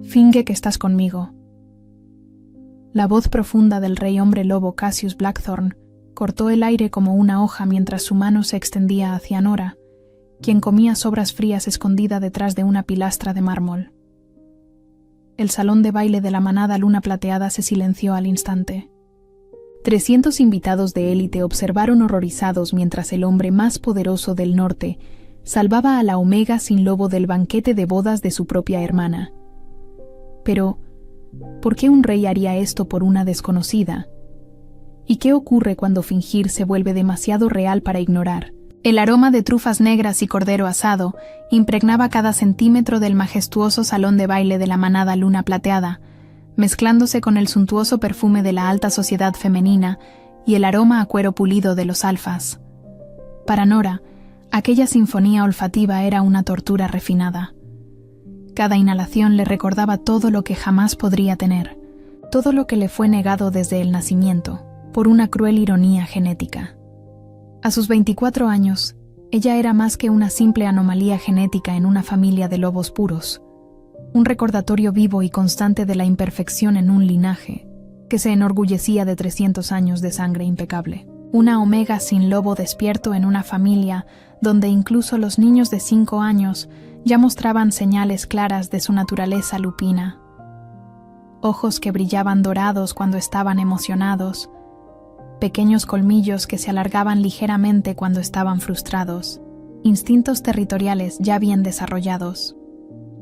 Finge que estás conmigo. La voz profunda del rey hombre lobo Cassius Blackthorn cortó el aire como una hoja mientras su mano se extendía hacia Nora, quien comía sobras frías escondida detrás de una pilastra de mármol. El salón de baile de la manada Luna Plateada se silenció al instante. 300 invitados de élite observaron horrorizados mientras el hombre más poderoso del norte salvaba a la Omega sin lobo del banquete de bodas de su propia hermana. Pero, ¿por qué un rey haría esto por una desconocida? ¿Y qué ocurre cuando fingir se vuelve demasiado real para ignorar? El aroma de trufas negras y cordero asado impregnaba cada centímetro del majestuoso salón de baile de la manada Luna Plateada, mezclándose con el suntuoso perfume de la alta sociedad femenina y el aroma a cuero pulido de los alfas. Para Nora, aquella sinfonía olfativa era una tortura refinada. Cada inhalación le recordaba todo lo que jamás podría tener, todo lo que le fue negado desde el nacimiento, por una cruel ironía genética. A sus 24 años, ella era más que una simple anomalía genética en una familia de lobos puros, un recordatorio vivo y constante de la imperfección en un linaje que se enorgullecía de 300 años de sangre impecable. Una Omega sin lobo despierto en una familia donde incluso los niños de 5 años ya mostraban señales claras de su naturaleza lupina. Ojos que brillaban dorados cuando estaban emocionados, pequeños colmillos que se alargaban ligeramente cuando estaban frustrados, instintos territoriales ya bien desarrollados.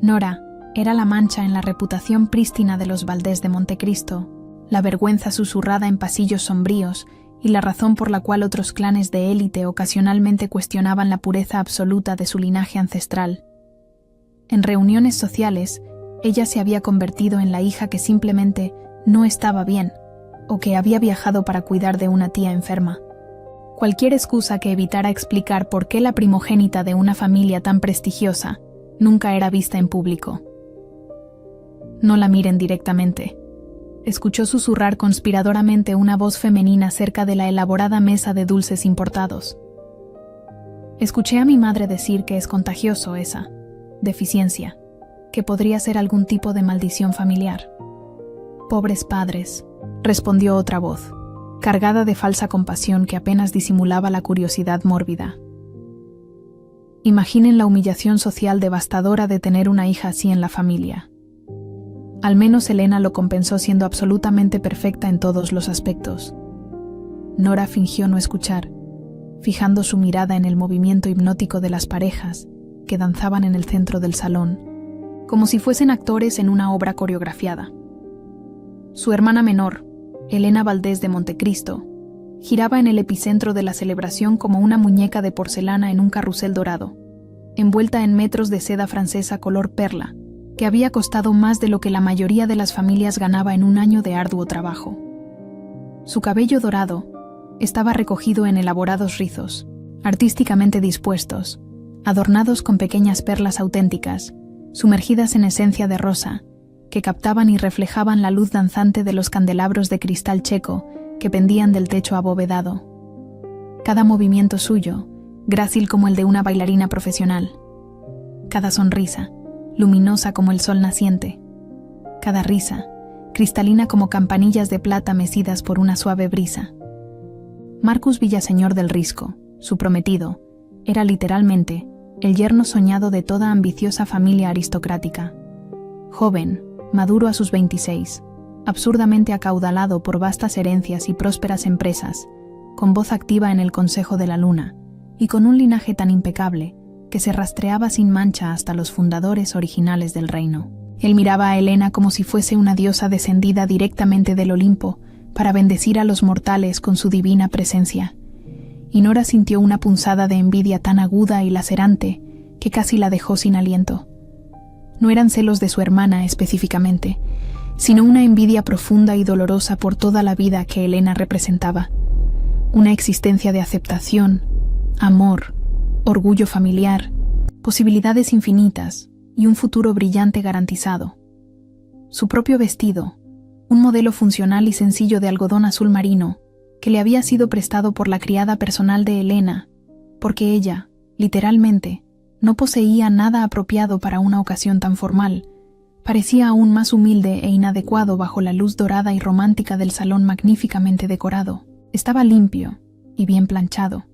Nora era la mancha en la reputación prístina de los Valdés de Montecristo, la vergüenza susurrada en pasillos sombríos y la razón por la cual otros clanes de élite ocasionalmente cuestionaban la pureza absoluta de su linaje ancestral. En reuniones sociales, ella se había convertido en la hija que simplemente no estaba bien, o que había viajado para cuidar de una tía enferma. Cualquier excusa que evitara explicar por qué la primogénita de una familia tan prestigiosa nunca era vista en público. No la miren directamente. Escuchó susurrar conspiradoramente una voz femenina cerca de la elaborada mesa de dulces importados. Escuché a mi madre decir que es contagioso esa deficiencia, que podría ser algún tipo de maldición familiar. Pobres padres, respondió otra voz, cargada de falsa compasión que apenas disimulaba la curiosidad mórbida. Imaginen la humillación social devastadora de tener una hija así en la familia. Al menos Elena lo compensó siendo absolutamente perfecta en todos los aspectos. Nora fingió no escuchar, fijando su mirada en el movimiento hipnótico de las parejas que danzaban en el centro del salón, como si fuesen actores en una obra coreografiada. Su hermana menor, Elena Valdés de Montecristo, giraba en el epicentro de la celebración como una muñeca de porcelana en un carrusel dorado, envuelta en metros de seda francesa color perla, que había costado más de lo que la mayoría de las familias ganaba en un año de arduo trabajo. Su cabello dorado estaba recogido en elaborados rizos, artísticamente dispuestos, adornados con pequeñas perlas auténticas, sumergidas en esencia de rosa, que captaban y reflejaban la luz danzante de los candelabros de cristal checo que pendían del techo abovedado. Cada movimiento suyo, grácil como el de una bailarina profesional. Cada sonrisa, luminosa como el sol naciente. Cada risa, cristalina como campanillas de plata mecidas por una suave brisa. Marcus Villaseñor del Risco, su prometido, era literalmente el yerno soñado de toda ambiciosa familia aristocrática. Joven, maduro a sus 26, absurdamente acaudalado por vastas herencias y prósperas empresas, con voz activa en el Consejo de la Luna, y con un linaje tan impecable que se rastreaba sin mancha hasta los fundadores originales del reino. Él miraba a Elena como si fuese una diosa descendida directamente del Olimpo para bendecir a los mortales con su divina presencia, y Nora sintió una punzada de envidia tan aguda y lacerante que casi la dejó sin aliento. No eran celos de su hermana específicamente, sino una envidia profunda y dolorosa por toda la vida que Elena representaba. Una existencia de aceptación, amor, orgullo familiar, posibilidades infinitas y un futuro brillante garantizado. Su propio vestido, un modelo funcional y sencillo de algodón azul marino, que le había sido prestado por la criada personal de Elena, porque ella, literalmente, no poseía nada apropiado para una ocasión tan formal, Parecía aún más humilde e inadecuado bajo la luz dorada y romántica del salón magníficamente decorado. Estaba limpio y bien planchado.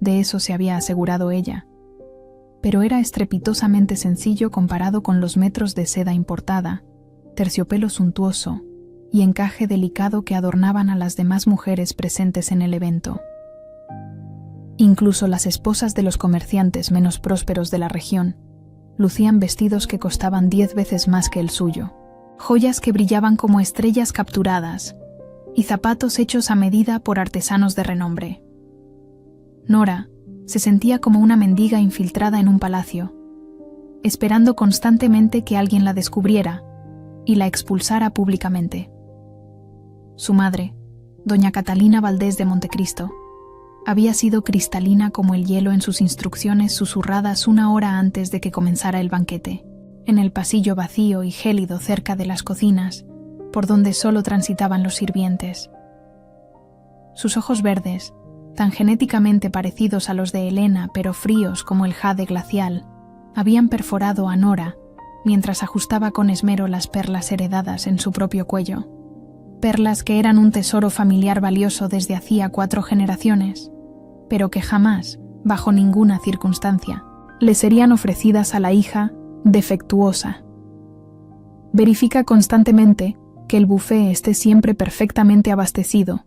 De eso se había asegurado ella. Pero era estrepitosamente sencillo comparado con los metros de seda importada, terciopelo suntuoso y encaje delicado que adornaban a las demás mujeres presentes en el evento. Incluso las esposas de los comerciantes menos prósperos de la región lucían vestidos que costaban 10 veces más que el suyo, joyas que brillaban como estrellas capturadas y zapatos hechos a medida por artesanos de renombre. Nora se sentía como una mendiga infiltrada en un palacio, esperando constantemente que alguien la descubriera y la expulsara públicamente. Su madre, doña Catalina Valdés de Montecristo, había sido cristalina como el hielo en sus instrucciones susurradas 1 hora antes de que comenzara el banquete, en el pasillo vacío y gélido cerca de las cocinas, por donde solo transitaban los sirvientes. Sus ojos verdes, tan genéticamente parecidos a los de Helena pero fríos como el jade glacial, habían perforado a Nora mientras ajustaba con esmero las perlas heredadas en su propio cuello, perlas que eran un tesoro familiar valioso desde hacía 4 generaciones, pero que jamás, bajo ninguna circunstancia, le serían ofrecidas a la hija defectuosa. Verifica constantemente que el buffet esté siempre perfectamente abastecido.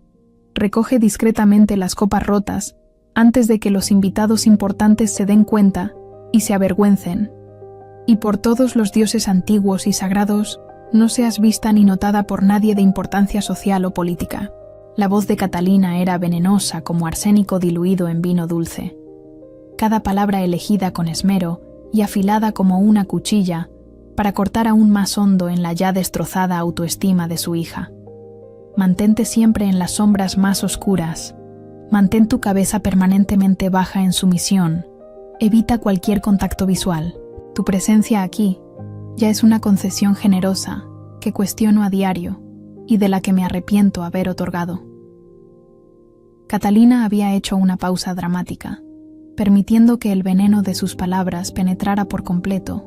Recoge discretamente las copas rotas antes de que los invitados importantes se den cuenta y se avergüencen. Y por todos los dioses antiguos y sagrados, no seas vista ni notada por nadie de importancia social o política. La voz de Catalina era venenosa como arsénico diluido en vino dulce. Cada palabra elegida con esmero y afilada como una cuchilla para cortar aún más hondo en la ya destrozada autoestima de su hija. Mantente siempre en las sombras más oscuras. Mantén tu cabeza permanentemente baja en sumisión. Evita cualquier contacto visual. Tu presencia aquí ya es una concesión generosa que cuestiono a diario y de la que me arrepiento haber otorgado. Catalina había hecho una pausa dramática, permitiendo que el veneno de sus palabras penetrara por completo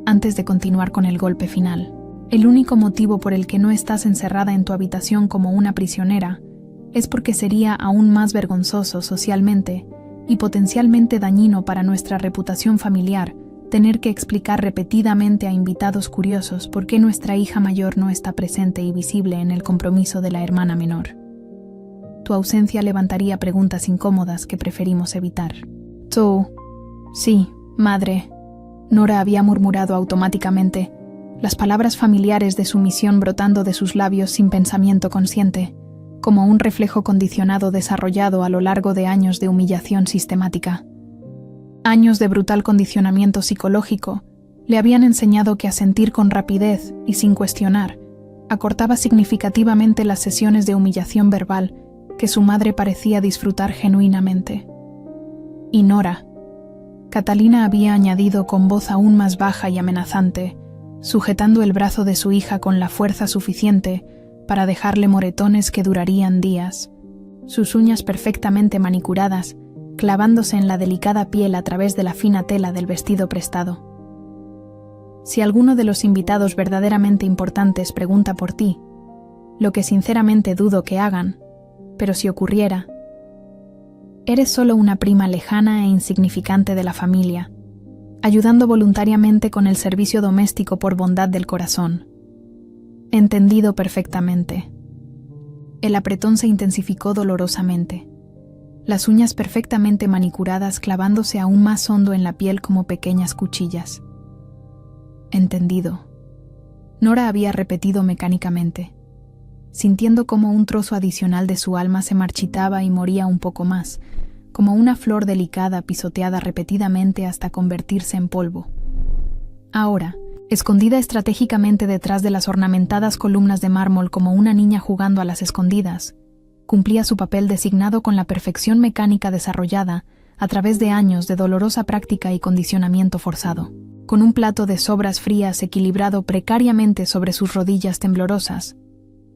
antes de continuar con el golpe final. El único motivo por el que no estás encerrada en tu habitación como una prisionera es porque sería aún más vergonzoso socialmente y potencialmente dañino para nuestra reputación familiar tener que explicar repetidamente a invitados curiosos por qué nuestra hija mayor no está presente y visible en el compromiso de la hermana menor. Tu ausencia levantaría preguntas incómodas que preferimos evitar. Sí, madre, Nora había murmurado automáticamente, las palabras familiares de sumisión brotando de sus labios sin pensamiento consciente, como un reflejo condicionado desarrollado a lo largo de años de humillación sistemática. Años de brutal condicionamiento psicológico le habían enseñado que asentir con rapidez y sin cuestionar acortaba significativamente las sesiones de humillación verbal que su madre parecía disfrutar genuinamente. Y Nora, Catalina había añadido con voz aún más baja y amenazante, sujetando el brazo de su hija con la fuerza suficiente para dejarle moretones que durarían días, sus uñas perfectamente manicuradas, clavándose en la delicada piel a través de la fina tela del vestido prestado. Si alguno de los invitados verdaderamente importantes pregunta por ti, lo que sinceramente dudo que hagan, pero si ocurriera, eres solo una prima lejana e insignificante de la familia, ayudando voluntariamente con el servicio doméstico por bondad del corazón. Entendido perfectamente. El apretón se intensificó dolorosamente, las uñas perfectamente manicuradas clavándose aún más hondo en la piel como pequeñas cuchillas. Entendido. Nora había repetido mecánicamente, sintiendo como un trozo adicional de su alma se marchitaba y moría un poco más, como una flor delicada pisoteada repetidamente hasta convertirse en polvo. Ahora, escondida estratégicamente detrás de las ornamentadas columnas de mármol como una niña jugando a las escondidas, cumplía su papel designado con la perfección mecánica desarrollada a través de años de dolorosa práctica y condicionamiento forzado, con un plato de sobras frías equilibrado precariamente sobre sus rodillas temblorosas,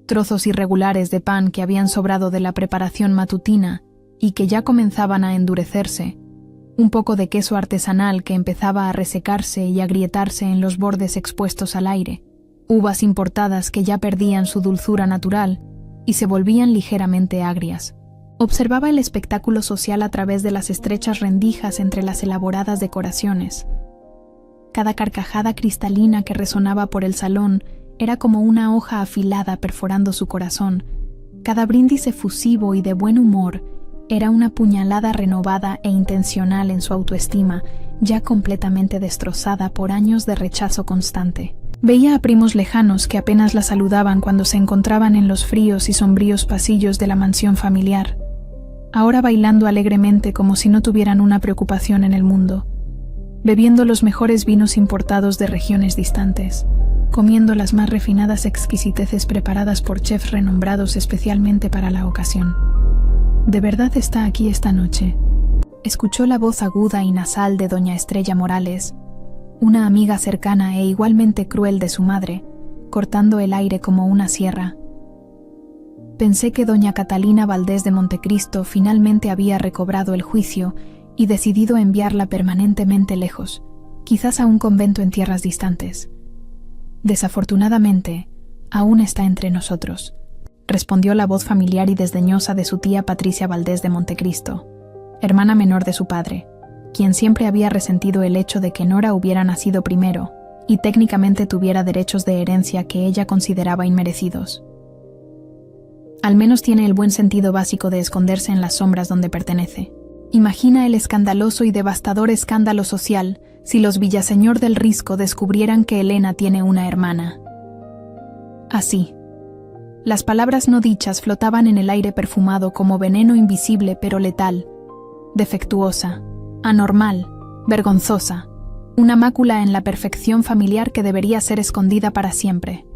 trozos irregulares de pan que habían sobrado de la preparación matutina y que ya comenzaban a endurecerse, un poco de queso artesanal que empezaba a resecarse y agrietarse en los bordes expuestos al aire, uvas importadas que ya perdían su dulzura natural y se volvían ligeramente agrias. Observaba el espectáculo social a través de las estrechas rendijas entre las elaboradas decoraciones. Cada carcajada cristalina que resonaba por el salón era como una hoja afilada perforando su corazón. Cada brindis efusivo y de buen humor era una puñalada renovada e intencional en su autoestima, ya completamente destrozada por años de rechazo constante. Veía a primos lejanos que apenas la saludaban cuando se encontraban en los fríos y sombríos pasillos de la mansión familiar, ahora bailando alegremente como si no tuvieran una preocupación en el mundo, bebiendo los mejores vinos importados de regiones distantes, comiendo las más refinadas exquisiteces preparadas por chefs renombrados especialmente para la ocasión. ¿De verdad está aquí esta noche?, escuchó la voz aguda y nasal de doña Estrella Morales, una amiga cercana e igualmente cruel de su madre, cortando el aire como una sierra. Pensé que doña Catalina Valdés de Montecristo finalmente había recobrado el juicio y decidido enviarla permanentemente lejos, quizás a un convento en tierras distantes. Desafortunadamente, aún está entre nosotros, respondió la voz familiar y desdeñosa de su tía Patricia Valdés de Montecristo, hermana menor de su padre, quien siempre había resentido el hecho de que Nora hubiera nacido primero y técnicamente tuviera derechos de herencia que ella consideraba inmerecidos. Al menos tiene el buen sentido básico de esconderse en las sombras donde pertenece. Imagina el escandaloso y devastador escándalo social si los Villaseñor del Risco descubrieran que Elena tiene una hermana. Así. Las palabras no dichas flotaban en el aire perfumado como veneno invisible pero letal, defectuosa, anormal, vergonzosa, una mácula en la perfección familiar que debería ser escondida para siempre.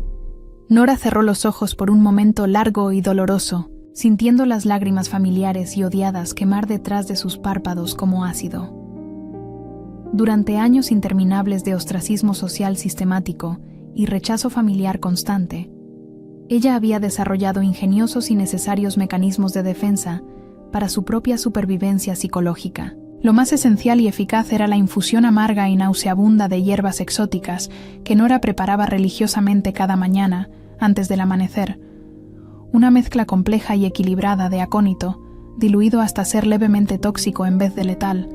Nora cerró los ojos por un momento largo y doloroso, sintiendo las lágrimas familiares y odiadas quemar detrás de sus párpados como ácido. Durante años interminables de ostracismo social sistemático y rechazo familiar constante, ella había desarrollado ingeniosos y necesarios mecanismos de defensa para su propia supervivencia psicológica. Lo más esencial y eficaz era la infusión amarga y nauseabunda de hierbas exóticas que Nora preparaba religiosamente cada mañana antes del amanecer, una mezcla compleja y equilibrada de acónito, diluido hasta ser levemente tóxico en vez de letal,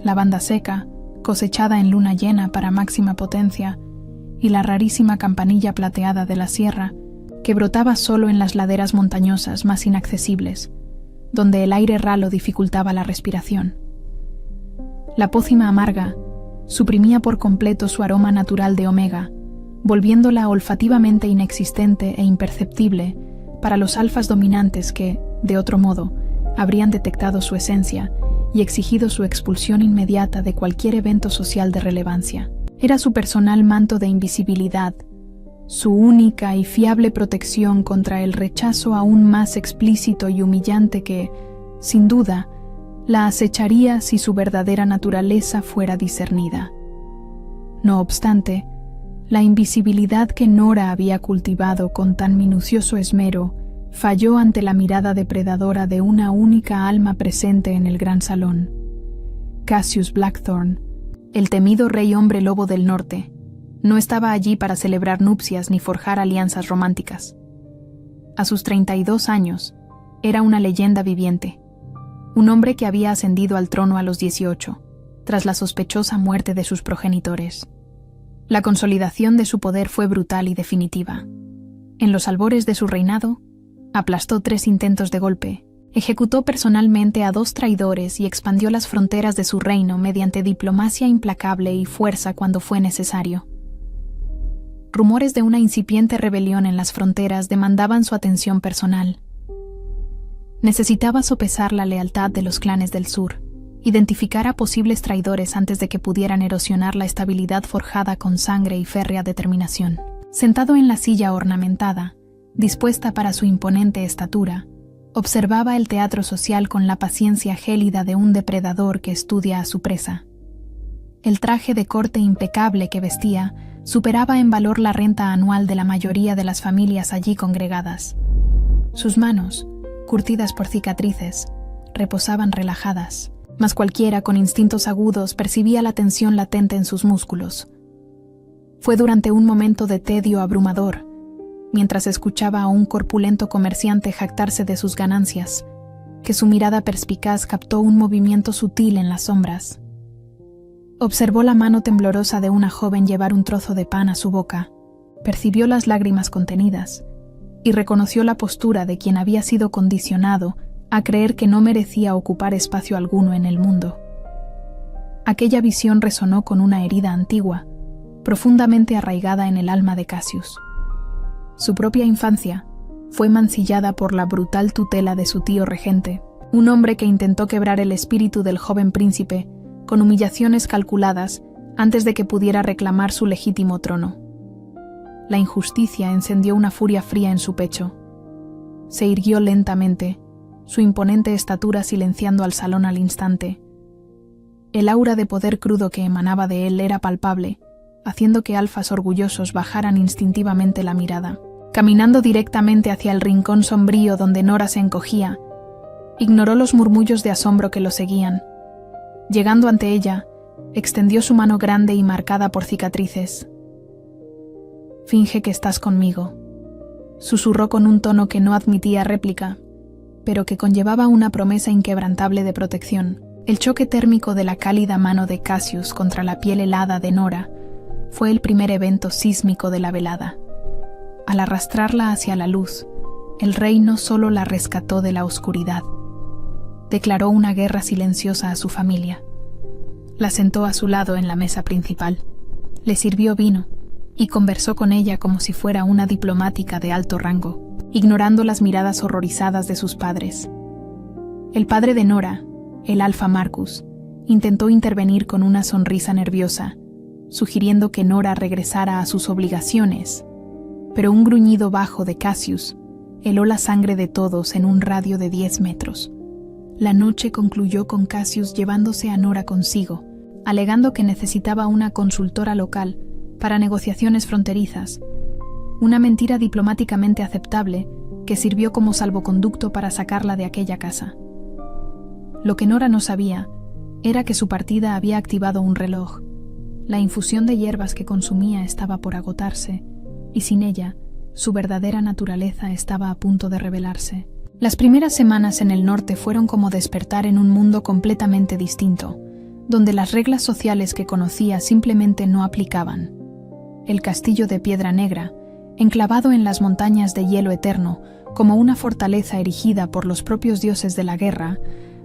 lavanda seca, cosechada en luna llena para máxima potencia, y la rarísima campanilla plateada de la sierra, que brotaba solo en las laderas montañosas más inaccesibles, donde el aire ralo dificultaba la respiración. La pócima amarga suprimía por completo su aroma natural de omega, volviéndola olfativamente inexistente e imperceptible para los alfas dominantes que, de otro modo, habrían detectado su esencia y exigido su expulsión inmediata de cualquier evento social de relevancia. Era su personal manto de invisibilidad, su única y fiable protección contra el rechazo aún más explícito y humillante que, sin duda, la acecharía si su verdadera naturaleza fuera discernida. No obstante, la invisibilidad que Nora había cultivado con tan minucioso esmero falló ante la mirada depredadora de una única alma presente en el gran salón. Cassius Blackthorne, el temido rey hombre lobo del norte, no estaba allí para celebrar nupcias ni forjar alianzas románticas. A sus 32 años, era una leyenda viviente, un hombre que había ascendido al trono a los 18, tras la sospechosa muerte de sus progenitores. La consolidación de su poder fue brutal y definitiva. En los albores de su reinado, aplastó 3 intentos de golpe, ejecutó personalmente a 2 traidores y expandió las fronteras de su reino mediante diplomacia implacable y fuerza cuando fue necesario. Rumores de una incipiente rebelión en las fronteras demandaban su atención personal. Necesitaba sopesar la lealtad de los clanes del sur, identificar a posibles traidores antes de que pudieran erosionar la estabilidad forjada con sangre y férrea determinación. Sentado en la silla ornamentada, dispuesta para su imponente estatura, observaba el teatro social con la paciencia gélida de un depredador que estudia a su presa. El traje de corte impecable que vestía superaba en valor la renta anual de la mayoría de las familias allí congregadas. Sus manos, curtidas por cicatrices, reposaban relajadas, mas cualquiera con instintos agudos percibía la tensión latente en sus músculos. Fue durante un momento de tedio abrumador, mientras escuchaba a un corpulento comerciante jactarse de sus ganancias, que su mirada perspicaz captó un movimiento sutil en las sombras. Observó la mano temblorosa de una joven llevar un trozo de pan a su boca, percibió las lágrimas contenidas y reconoció la postura de quien había sido condicionado a creer que no merecía ocupar espacio alguno en el mundo. Aquella visión resonó con una herida antigua, profundamente arraigada en el alma de Cassius. Su propia infancia fue mancillada por la brutal tutela de su tío regente, un hombre que intentó quebrar el espíritu del joven príncipe con humillaciones calculadas antes de que pudiera reclamar su legítimo trono. La injusticia encendió una furia fría en su pecho. Se irguió lentamente, su imponente estatura silenciando al salón al instante. El aura de poder crudo que emanaba de él era palpable, haciendo que alfas orgullosos bajaran instintivamente la mirada. Caminando directamente hacia el rincón sombrío donde Nora se encogía, ignoró los murmullos de asombro que lo seguían. Llegando ante ella, extendió su mano grande y marcada por cicatrices. «Finge que estás conmigo», susurró con un tono que no admitía réplica, pero que conllevaba una promesa inquebrantable de protección. El choque térmico de la cálida mano de Cassius contra la piel helada de Nora fue el primer evento sísmico de la velada. Al arrastrarla hacia la luz, el rey no solo la rescató de la oscuridad, declaró una guerra silenciosa a su familia. La sentó a su lado en la mesa principal, le sirvió vino y conversó con ella como si fuera una diplomática de alto rango, ignorando las miradas horrorizadas de sus padres. El padre de Nora, el Alfa Marcus, intentó intervenir con una sonrisa nerviosa, sugiriendo que Nora regresara a sus obligaciones, pero un gruñido bajo de Cassius heló la sangre de todos en un radio de 10 metros. La noche concluyó con Cassius llevándose a Nora consigo, alegando que necesitaba una consultora local para negociaciones fronterizas, una mentira diplomáticamente aceptable que sirvió como salvoconducto para sacarla de aquella casa. Lo que Nora no sabía era que su partida había activado un reloj. La infusión de hierbas que consumía estaba por agotarse, y sin ella, su verdadera naturaleza estaba a punto de revelarse. Las primeras semanas en el norte fueron como despertar en un mundo completamente distinto, donde las reglas sociales que conocía simplemente no aplicaban. El castillo de Piedra Negra, enclavado en las montañas de hielo eterno, como una fortaleza erigida por los propios dioses de la guerra,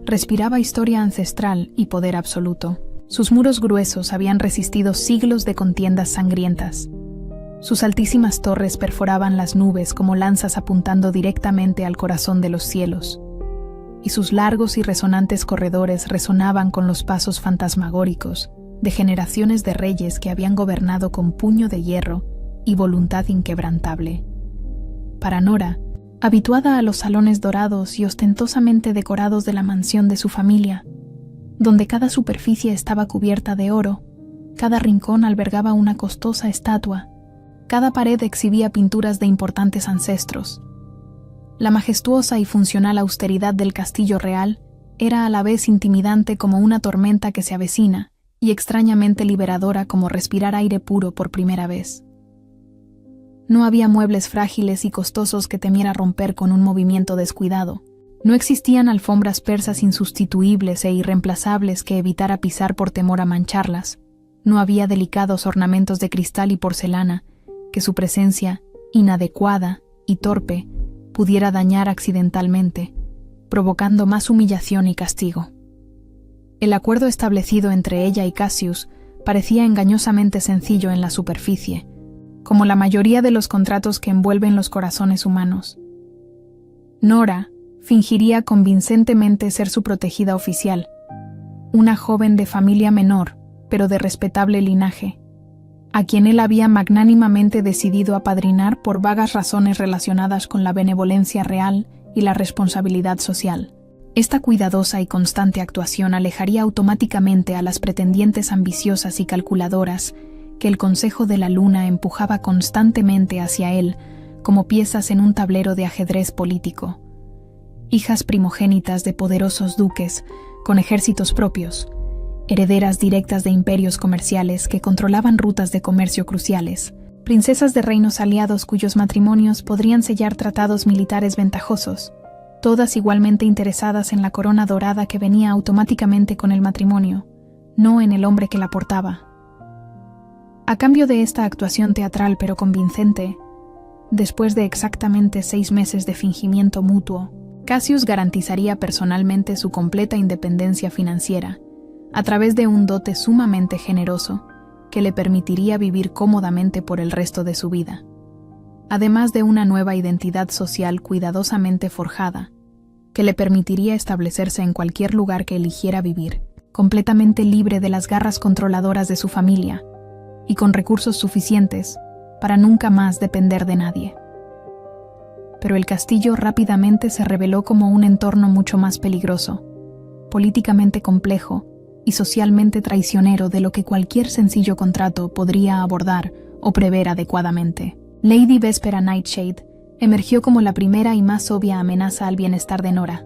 respiraba historia ancestral y poder absoluto. Sus muros gruesos habían resistido siglos de contiendas sangrientas. Sus altísimas torres perforaban las nubes como lanzas apuntando directamente al corazón de los cielos, y sus largos y resonantes corredores resonaban con los pasos fantasmagóricos de generaciones de reyes que habían gobernado con puño de hierro y voluntad inquebrantable. Para Nora, habituada a los salones dorados y ostentosamente decorados de la mansión de su familia, donde cada superficie estaba cubierta de oro, cada rincón albergaba una costosa estatua, cada pared exhibía pinturas de importantes ancestros. La majestuosa y funcional austeridad del castillo real era a la vez intimidante como una tormenta que se avecina y extrañamente liberadora como respirar aire puro por primera vez. No había muebles frágiles y costosos que temiera romper con un movimiento descuidado. No existían alfombras persas insustituibles e irreemplazables que evitara pisar por temor a mancharlas. No había delicados ornamentos de cristal y porcelana que su presencia, inadecuada y torpe, pudiera dañar accidentalmente, provocando más humillación y castigo. El acuerdo establecido entre ella y Cassius parecía engañosamente sencillo en la superficie, como la mayoría de los contratos que envuelven los corazones humanos. Nora fingiría convincentemente ser su protegida oficial, una joven de familia menor, pero de respetable linaje, a quien él había magnánimamente decidido apadrinar por vagas razones relacionadas con la benevolencia real y la responsabilidad social. Esta cuidadosa y constante actuación alejaría automáticamente a las pretendientes ambiciosas y calculadoras que el Consejo de la Luna empujaba constantemente hacia él como piezas en un tablero de ajedrez político. Hijas primogénitas de poderosos duques, con ejércitos propios, herederas directas de imperios comerciales que controlaban rutas de comercio cruciales, princesas de reinos aliados cuyos matrimonios podrían sellar tratados militares ventajosos, todas igualmente interesadas en la corona dorada que venía automáticamente con el matrimonio, no en el hombre que la portaba. A cambio de esta actuación teatral pero convincente, después de exactamente 6 meses de fingimiento mutuo, Cassius garantizaría personalmente su completa independencia financiera, a través de un dote sumamente generoso que le permitiría vivir cómodamente por el resto de su vida, además de una nueva identidad social cuidadosamente forjada, que le permitiría establecerse en cualquier lugar que eligiera vivir, completamente libre de las garras controladoras de su familia, y con recursos suficientes para nunca más depender de nadie. Pero el castillo rápidamente se reveló como un entorno mucho más peligroso, políticamente complejo y socialmente traicionero de lo que cualquier sencillo contrato podría abordar o prever adecuadamente. Lady Véspera Nightshade emergió como la primera y más obvia amenaza al bienestar de Nora.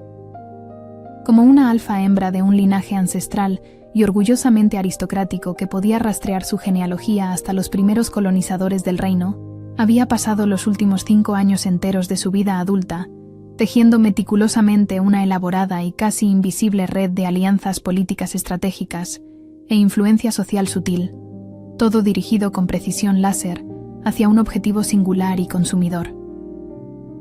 Como una alfa hembra de un linaje ancestral y orgullosamente aristocrático que podía rastrear su genealogía hasta los primeros colonizadores del reino, había pasado los últimos 5 años enteros de su vida adulta, tejiendo meticulosamente una elaborada y casi invisible red de alianzas políticas estratégicas e influencia social sutil, todo dirigido con precisión láser hacia un objetivo singular y consumidor: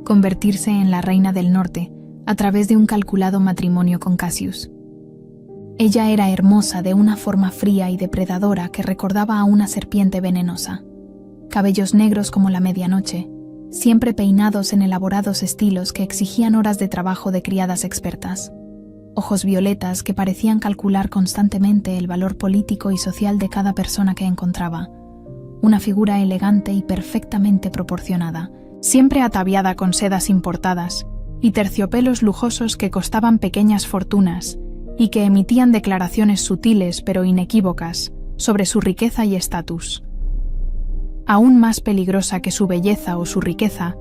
convertirse en la reina del norte a través de un calculado matrimonio con Cassius. Ella era hermosa de una forma fría y depredadora que recordaba a una serpiente venenosa. Cabellos negros como la medianoche, siempre peinados en elaborados estilos que exigían horas de trabajo de criadas expertas. Ojos violetas que parecían calcular constantemente el valor político y social de cada persona que encontraba. Una figura elegante y perfectamente proporcionada, siempre ataviada con sedas importadas y terciopelos lujosos que costaban pequeñas fortunas y que emitían declaraciones sutiles pero inequívocas sobre su riqueza y estatus. Aún más peligrosa que su belleza o su riqueza,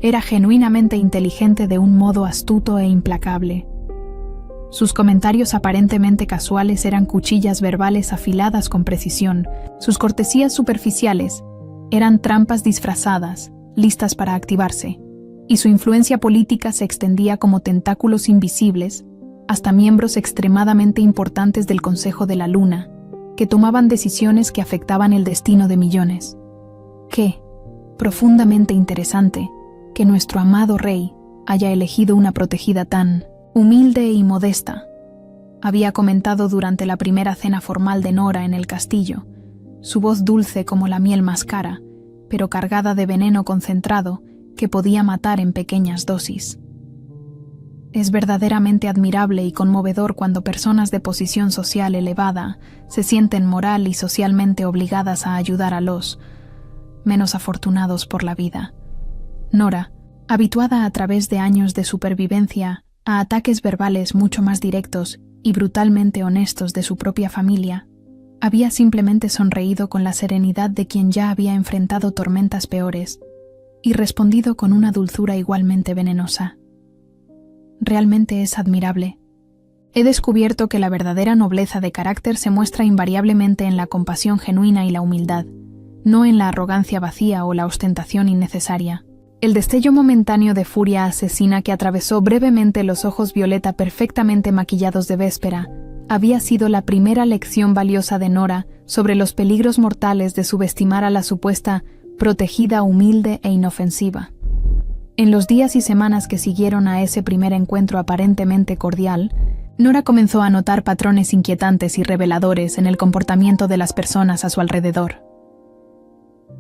era genuinamente inteligente de un modo astuto e implacable. Sus comentarios aparentemente casuales eran cuchillas verbales afiladas con precisión, sus cortesías superficiales eran trampas disfrazadas, listas para activarse, y su influencia política se extendía como tentáculos invisibles hasta miembros extremadamente importantes del Consejo de la Luna, que tomaban decisiones que afectaban el destino de millones. Qué profundamente interesante que nuestro amado rey haya elegido una protegida tan humilde y modesta, había comentado durante la primera cena formal de Nora en el castillo, su voz dulce como la miel más cara, pero cargada de veneno concentrado que podía matar en pequeñas dosis. Es verdaderamente admirable y conmovedor cuando personas de posición social elevada se sienten moral y socialmente obligadas a ayudar a los menos afortunados por la vida. Nora, habituada a través de años de supervivencia a ataques verbales mucho más directos y brutalmente honestos de su propia familia, había simplemente sonreído con la serenidad de quien ya había enfrentado tormentas peores y respondido con una dulzura igualmente venenosa. Realmente es admirable. He descubierto que la verdadera nobleza de carácter se muestra invariablemente en la compasión genuina y la humildad, no en la arrogancia vacía o la ostentación innecesaria. El destello momentáneo de furia asesina que atravesó brevemente los ojos violeta perfectamente maquillados de Véspera había sido la primera lección valiosa de Nora sobre los peligros mortales de subestimar a la supuesta protegida humilde e inofensiva. En los días y semanas que siguieron a ese primer encuentro aparentemente cordial, Nora comenzó a notar patrones inquietantes y reveladores en el comportamiento de las personas a su alrededor.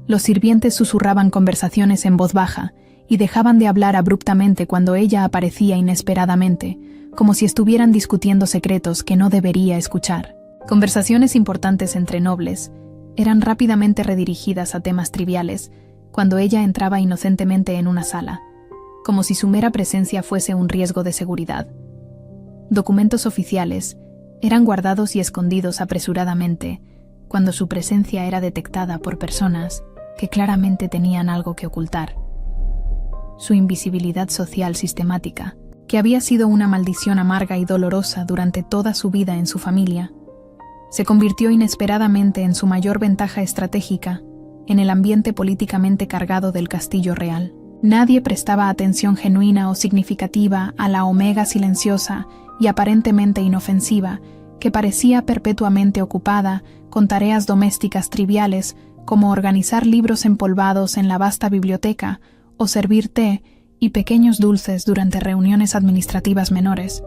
Los sirvientes susurraban conversaciones en voz baja y dejaban de hablar abruptamente cuando ella aparecía inesperadamente, como si estuvieran discutiendo secretos que no debería escuchar. Conversaciones importantes entre nobles eran rápidamente redirigidas a temas triviales cuando ella entraba inocentemente en una sala, como si su mera presencia fuese un riesgo de seguridad. Documentos oficiales eran guardados y escondidos apresuradamente cuando su presencia era detectada por personas que claramente tenían algo que ocultar. Su invisibilidad social sistemática que había sido una maldición amarga y dolorosa durante toda su vida en su familia, se convirtió inesperadamente en su mayor ventaja estratégica en el ambiente políticamente cargado del castillo real. Nadie prestaba atención genuina o significativa a la Omega silenciosa y aparentemente inofensiva, que parecía perpetuamente ocupada con tareas domésticas triviales como organizar libros empolvados en la vasta biblioteca o servir té y pequeños dulces durante reuniones administrativas menores.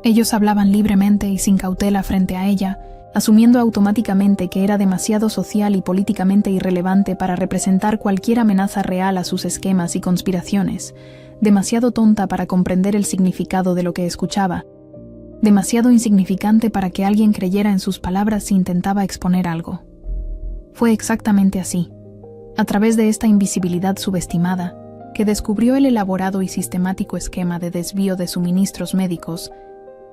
Ellos hablaban libremente y sin cautela frente a ella, asumiendo automáticamente que era demasiado social y políticamente irrelevante para representar cualquier amenaza real a sus esquemas y conspiraciones, demasiado tonta para comprender el significado de lo que escuchaba, demasiado insignificante para que alguien creyera en sus palabras si intentaba exponer algo. Fue exactamente así, a través de esta invisibilidad subestimada, que descubrió el elaborado y sistemático esquema de desvío de suministros médicos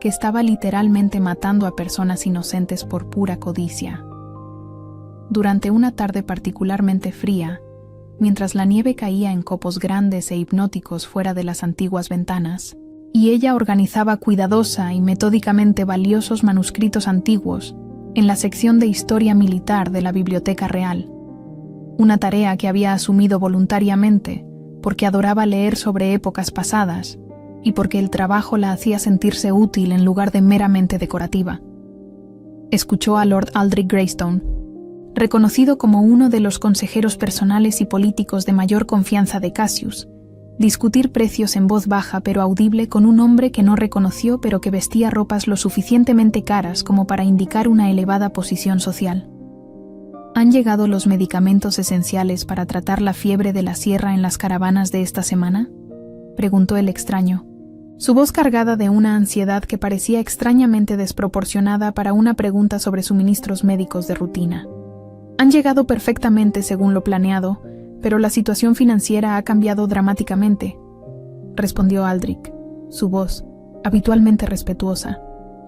que estaba literalmente matando a personas inocentes por pura codicia. Durante una tarde particularmente fría, mientras la nieve caía en copos grandes e hipnóticos fuera de las antiguas ventanas, y ella organizaba cuidadosa y metódicamente valiosos manuscritos antiguos en la sección de Historia Militar de la Biblioteca Real, una tarea que había asumido voluntariamente porque adoraba leer sobre épocas pasadas y porque el trabajo la hacía sentirse útil en lugar de meramente decorativa. Escuchó a Lord Aldrich Greystone, reconocido como uno de los consejeros personales y políticos de mayor confianza de Cassius, discutir precios en voz baja pero audible con un hombre que no reconoció pero que vestía ropas lo suficientemente caras como para indicar una elevada posición social. ¿Han llegado los medicamentos esenciales para tratar la fiebre de la sierra en las caravanas de esta semana?, preguntó el extraño, su voz cargada de una ansiedad que parecía extrañamente desproporcionada para una pregunta sobre suministros médicos de rutina. Han llegado perfectamente según lo planeado, pero la situación financiera ha cambiado dramáticamente, respondió Aldrich, su voz, habitualmente respetuosa,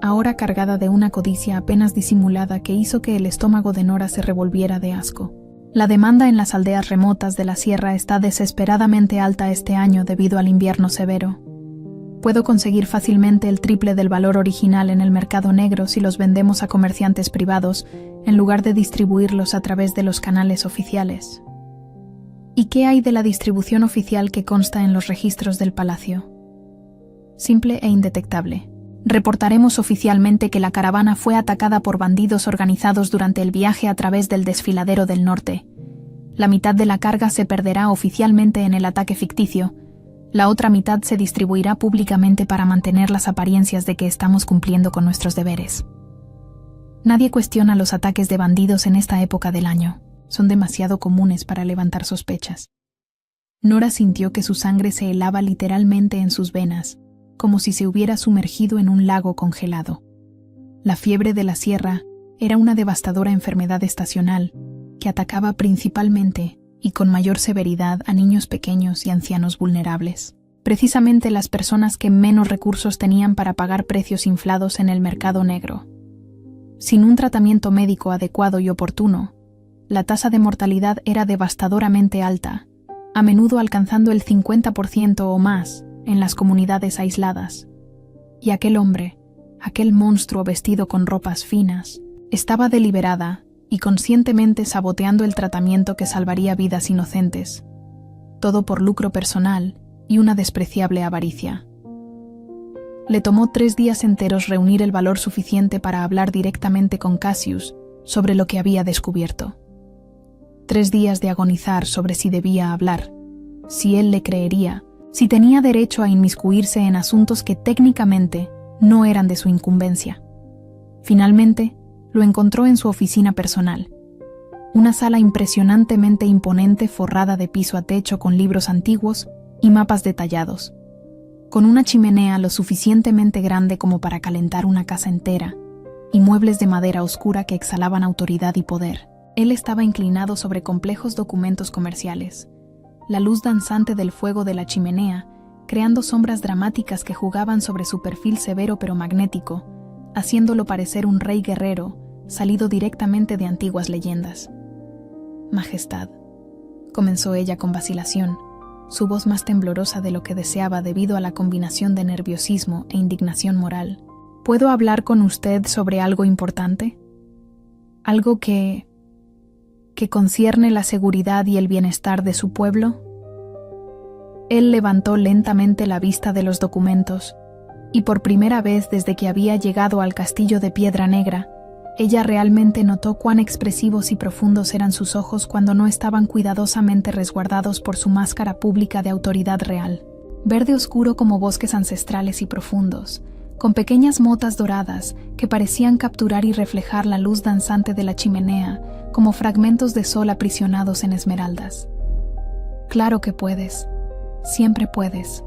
ahora cargada de una codicia apenas disimulada que hizo que el estómago de Nora se revolviera de asco. La demanda en las aldeas remotas de la sierra está desesperadamente alta este año debido al invierno severo. Puedo conseguir fácilmente el triple del valor original en el mercado negro si los vendemos a comerciantes privados, en lugar de distribuirlos a través de los canales oficiales. ¿Y qué hay de la distribución oficial que consta en los registros del palacio? Simple e indetectable. Reportaremos oficialmente que la caravana fue atacada por bandidos organizados durante el viaje a través del desfiladero del norte. La mitad de la carga se perderá oficialmente en el ataque ficticio. La otra mitad se distribuirá públicamente para mantener las apariencias de que estamos cumpliendo con nuestros deberes. Nadie cuestiona los ataques de bandidos en esta época del año. Son demasiado comunes para levantar sospechas. Nora sintió que su sangre se helaba literalmente en sus venas, como si se hubiera sumergido en un lago congelado. La fiebre de la sierra era una devastadora enfermedad estacional que atacaba principalmente y con mayor severidad a niños pequeños y ancianos vulnerables, precisamente las personas que menos recursos tenían para pagar precios inflados en el mercado negro. Sin un tratamiento médico adecuado y oportuno, la tasa de mortalidad era devastadoramente alta, a menudo alcanzando el 50% o más en las comunidades aisladas, y aquel hombre, aquel monstruo vestido con ropas finas, estaba deliberada y conscientemente saboteando el tratamiento que salvaría vidas inocentes, todo por lucro personal y una despreciable avaricia. Le tomó 3 días enteros reunir el valor suficiente para hablar directamente con Cassius sobre lo que había descubierto. 3 días de agonizar sobre si debía hablar, si él le creería, si tenía derecho a inmiscuirse en asuntos que técnicamente no eran de su incumbencia. Finalmente, lo encontró en su oficina personal, una sala impresionantemente imponente forrada de piso a techo con libros antiguos y mapas detallados, con una chimenea lo suficientemente grande como para calentar una casa entera, y muebles de madera oscura que exhalaban autoridad y poder. Él estaba inclinado sobre complejos documentos comerciales, la luz danzante del fuego de la chimenea, creando sombras dramáticas que jugaban sobre su perfil severo pero magnético, haciéndolo parecer un rey guerrero, salido directamente de antiguas leyendas. Majestad, comenzó ella con vacilación, su voz más temblorosa de lo que deseaba debido a la combinación de nerviosismo e indignación moral. ¿Puedo hablar con usted sobre algo importante? ¿Algo que concierne la seguridad y el bienestar de su pueblo? Él levantó lentamente la vista de los documentos, y por primera vez desde que había llegado al castillo de Piedra Negra, ella realmente notó cuán expresivos y profundos eran sus ojos cuando no estaban cuidadosamente resguardados por su máscara pública de autoridad real. Verde oscuro como bosques ancestrales y profundos, con pequeñas motas doradas que parecían capturar y reflejar la luz danzante de la chimenea como fragmentos de sol aprisionados en esmeraldas. Claro que puedes. Siempre puedes.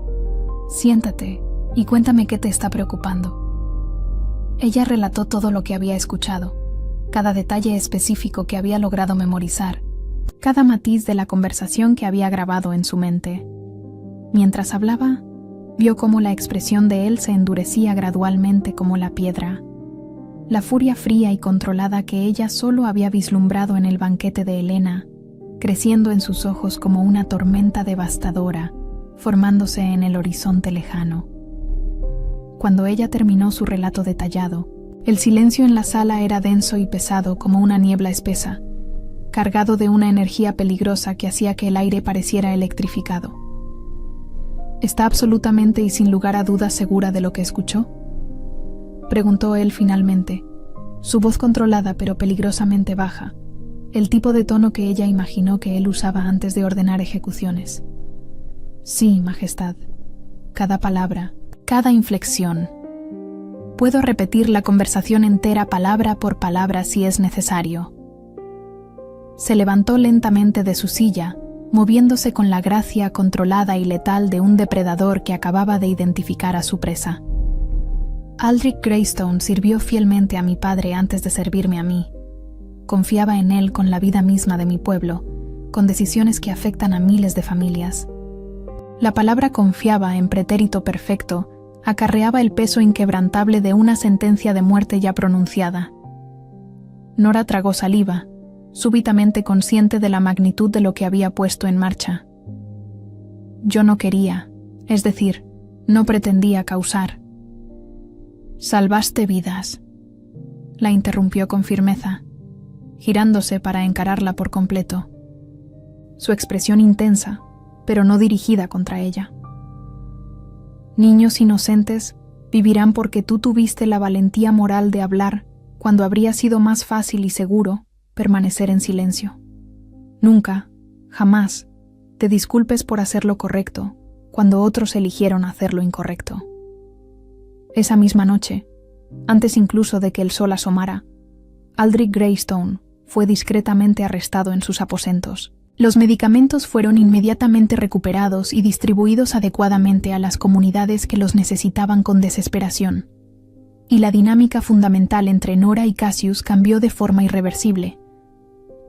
Siéntate y cuéntame qué te está preocupando. Ella relató todo lo que había escuchado, cada detalle específico que había logrado memorizar, cada matiz de la conversación que había grabado en su mente. Mientras hablaba, vio cómo la expresión de él se endurecía gradualmente como la piedra. La furia fría y controlada que ella solo había vislumbrado en el banquete de Helena, creciendo en sus ojos como una tormenta devastadora, formándose en el horizonte lejano. Cuando ella terminó su relato detallado, el silencio en la sala era denso y pesado como una niebla espesa, cargado de una energía peligrosa que hacía que el aire pareciera electrificado. ¿Está absolutamente y sin lugar a dudas segura de lo que escuchó?, preguntó él finalmente, su voz controlada pero peligrosamente baja, el tipo de tono que ella imaginó que él usaba antes de ordenar ejecuciones. Sí, Majestad. Cada palabra, cada inflexión. Puedo repetir la conversación entera palabra por palabra si es necesario. Se levantó lentamente de su silla, moviéndose con la gracia controlada y letal de un depredador que acababa de identificar a su presa. Aldrich Greystone sirvió fielmente a mi padre antes de servirme a mí. Confiaba en él con la vida misma de mi pueblo, con decisiones que afectan a miles de familias. La palabra confiaba en pretérito perfecto acarreaba el peso inquebrantable de una sentencia de muerte ya pronunciada. Nora tragó saliva, súbitamente consciente de la magnitud de lo que había puesto en marcha. Yo no quería, es decir, no pretendía causar. Salvaste vidas, la interrumpió con firmeza, girándose para encararla por completo. Su expresión intensa, pero no dirigida contra ella. Niños inocentes vivirán porque tú tuviste la valentía moral de hablar cuando habría sido más fácil y seguro permanecer en silencio. Nunca, jamás, te disculpes por hacer lo correcto cuando otros eligieron hacer lo incorrecto. Esa misma noche, antes incluso de que el sol asomara, Aldrich Greystone fue discretamente arrestado en sus aposentos. Los medicamentos fueron inmediatamente recuperados y distribuidos adecuadamente a las comunidades que los necesitaban con desesperación. Y la dinámica fundamental entre Nora y Cassius cambió de forma irreversible.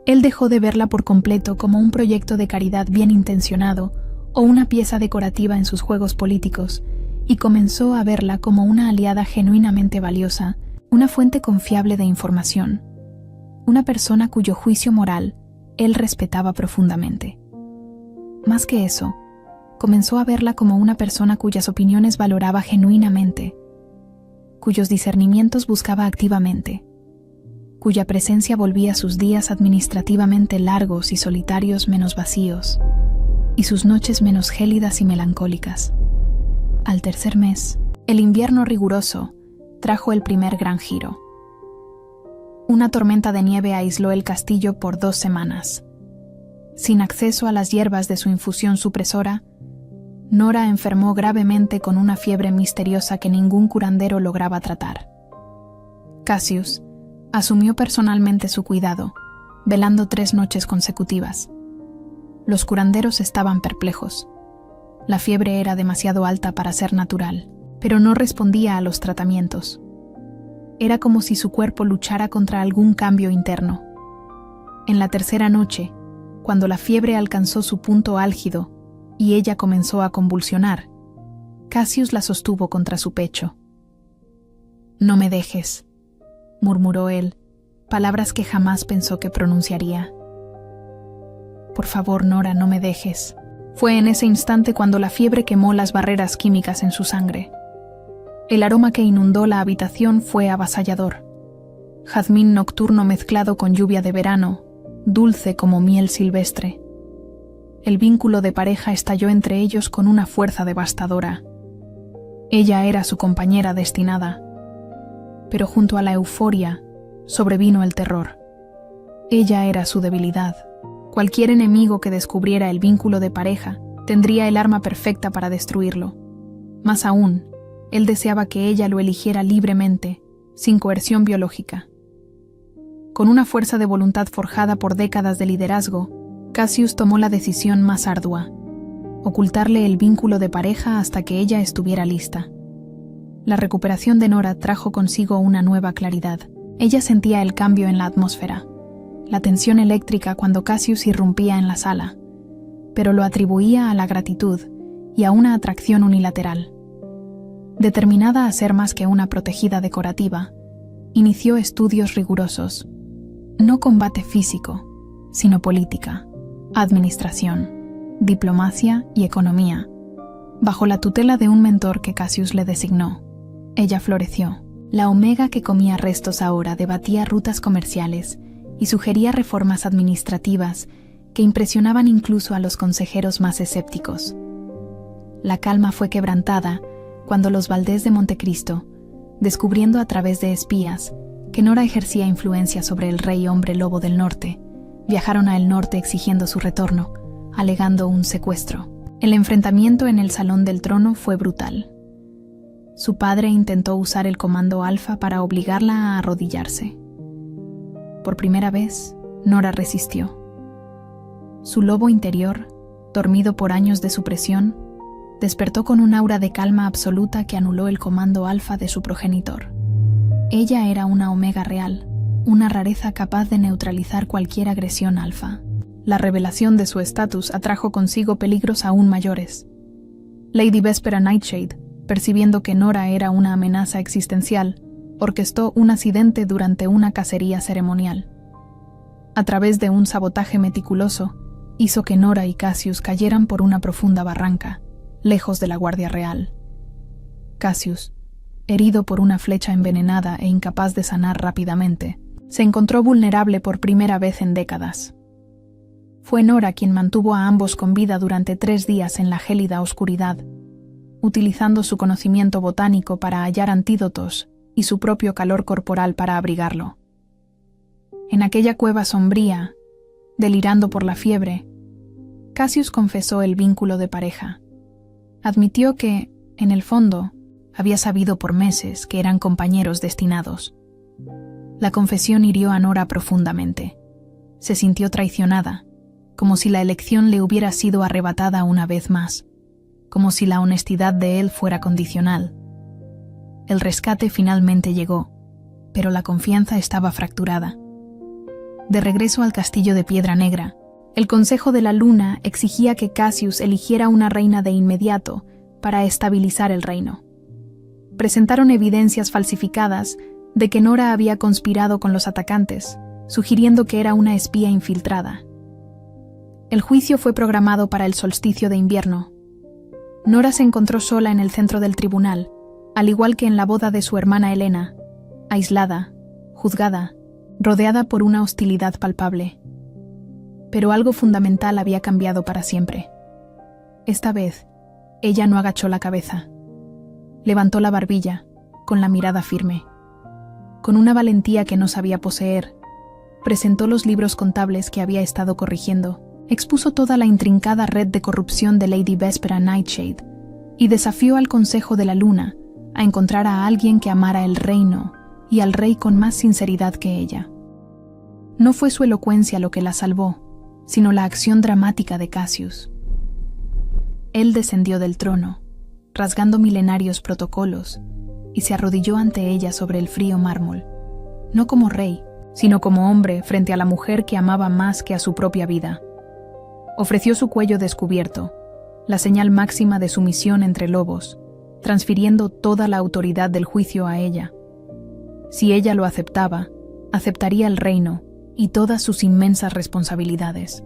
Él dejó de verla por completo como un proyecto de caridad bien intencionado o una pieza decorativa en sus juegos políticos, y comenzó a verla como una aliada genuinamente valiosa, una fuente confiable de información, una persona cuyo juicio moral él respetaba profundamente. Más que eso, comenzó a verla como una persona cuyas opiniones valoraba genuinamente, cuyos discernimientos buscaba activamente, cuya presencia volvía sus días administrativamente largos y solitarios menos vacíos, y sus noches menos gélidas y melancólicas. Al tercer mes, el invierno riguroso trajo el primer gran giro. Una tormenta de nieve aisló el castillo por 2 semanas. Sin acceso a las hierbas de su infusión supresora, Nora enfermó gravemente con una fiebre misteriosa que ningún curandero lograba tratar. Cassius asumió personalmente su cuidado, velando 3 noches consecutivas. Los curanderos estaban perplejos. La fiebre era demasiado alta para ser natural, pero no respondía a los tratamientos. Era como si su cuerpo luchara contra algún cambio interno. En la tercera noche, cuando la fiebre alcanzó su punto álgido y ella comenzó a convulsionar, Cassius la sostuvo contra su pecho. «No me dejes», murmuró él, palabras que jamás pensó que pronunciaría. «Por favor, Nora, no me dejes». Fue en ese instante cuando la fiebre quemó las barreras químicas en su sangre. El aroma que inundó la habitación fue avasallador. Jazmín nocturno mezclado con lluvia de verano, dulce como miel silvestre. El vínculo de pareja estalló entre ellos con una fuerza devastadora. Ella era su compañera destinada. Pero junto a la euforia, sobrevino el terror. Ella era su debilidad. Cualquier enemigo que descubriera el vínculo de pareja tendría el arma perfecta para destruirlo. Más aún, él deseaba que ella lo eligiera libremente, sin coerción biológica. Con una fuerza de voluntad forjada por décadas de liderazgo, Cassius tomó la decisión más ardua: ocultarle el vínculo de pareja hasta que ella estuviera lista. La recuperación de Nora trajo consigo una nueva claridad. Ella sentía el cambio en la atmósfera, la tensión eléctrica cuando Cassius irrumpía en la sala, pero lo atribuía a la gratitud y a una atracción unilateral. Determinada a ser más que una protegida decorativa, inició estudios rigurosos. No combate físico, sino política, administración, diplomacia y economía. Bajo la tutela de un mentor que Cassius le designó, ella floreció. La Omega que comía restos ahora debatía rutas comerciales y sugería reformas administrativas que impresionaban incluso a los consejeros más escépticos. La calma fue quebrantada cuando los Valdés de Montecristo, descubriendo a través de espías que Nora ejercía influencia sobre el rey hombre lobo del norte, viajaron a el norte exigiendo su retorno, alegando un secuestro. El enfrentamiento en el Salón del Trono fue brutal. Su padre intentó usar el Comando Alfa para obligarla a arrodillarse. Por primera vez, Nora resistió. Su lobo interior, dormido por años de supresión, despertó con un aura de calma absoluta que anuló el Comando Alfa de su progenitor. Ella era una Omega real, una rareza capaz de neutralizar cualquier agresión alfa. La revelación de su estatus atrajo consigo peligros aún mayores. Lady Vespera Nightshade, percibiendo que Nora era una amenaza existencial, orquestó un accidente durante una cacería ceremonial. A través de un sabotaje meticuloso, hizo que Nora y Cassius cayeran por una profunda barranca, lejos de la Guardia Real. Cassius, herido por una flecha envenenada e incapaz de sanar rápidamente, se encontró vulnerable por primera vez en décadas. Fue Nora quien mantuvo a ambos con vida durante 3 días en la gélida oscuridad, utilizando su conocimiento botánico para hallar antídotos y su propio calor corporal para abrigarlo. En aquella cueva sombría, delirando por la fiebre, Cassius confesó el vínculo de pareja. Admitió que, en el fondo, había sabido por meses que eran compañeros destinados. La confesión hirió a Nora profundamente. Se sintió traicionada, como si la elección le hubiera sido arrebatada una vez más, como si la honestidad de él fuera condicional. El rescate finalmente llegó, pero la confianza estaba fracturada. De regreso al castillo de Piedra Negra, el Consejo de la Luna exigía que Cassius eligiera una reina de inmediato para estabilizar el reino. Presentaron evidencias falsificadas de que Nora había conspirado con los atacantes, sugiriendo que era una espía infiltrada. El juicio fue programado para el solsticio de invierno. Nora se encontró sola en el centro del tribunal, al igual que en la boda de su hermana Helena, aislada, juzgada, rodeada por una hostilidad palpable. Pero algo fundamental había cambiado para siempre. Esta vez, ella no agachó la cabeza. Levantó la barbilla, con la mirada firme. Con una valentía que no sabía poseer, presentó los libros contables que había estado corrigiendo, expuso toda la intrincada red de corrupción de Lady Vespera Nightshade y desafió al Consejo de la Luna a encontrar a alguien que amara el reino y al rey con más sinceridad que ella. No fue su elocuencia lo que la salvó, sino la acción dramática de Cassius. Él descendió del trono, rasgando milenarios protocolos, y se arrodilló ante ella sobre el frío mármol, no como rey, sino como hombre frente a la mujer que amaba más que a su propia vida. Ofreció su cuello descubierto, la señal máxima de sumisión entre lobos, transfiriendo toda la autoridad del juicio a ella. Si ella lo aceptaba, aceptaría el reino y todas sus inmensas responsabilidades.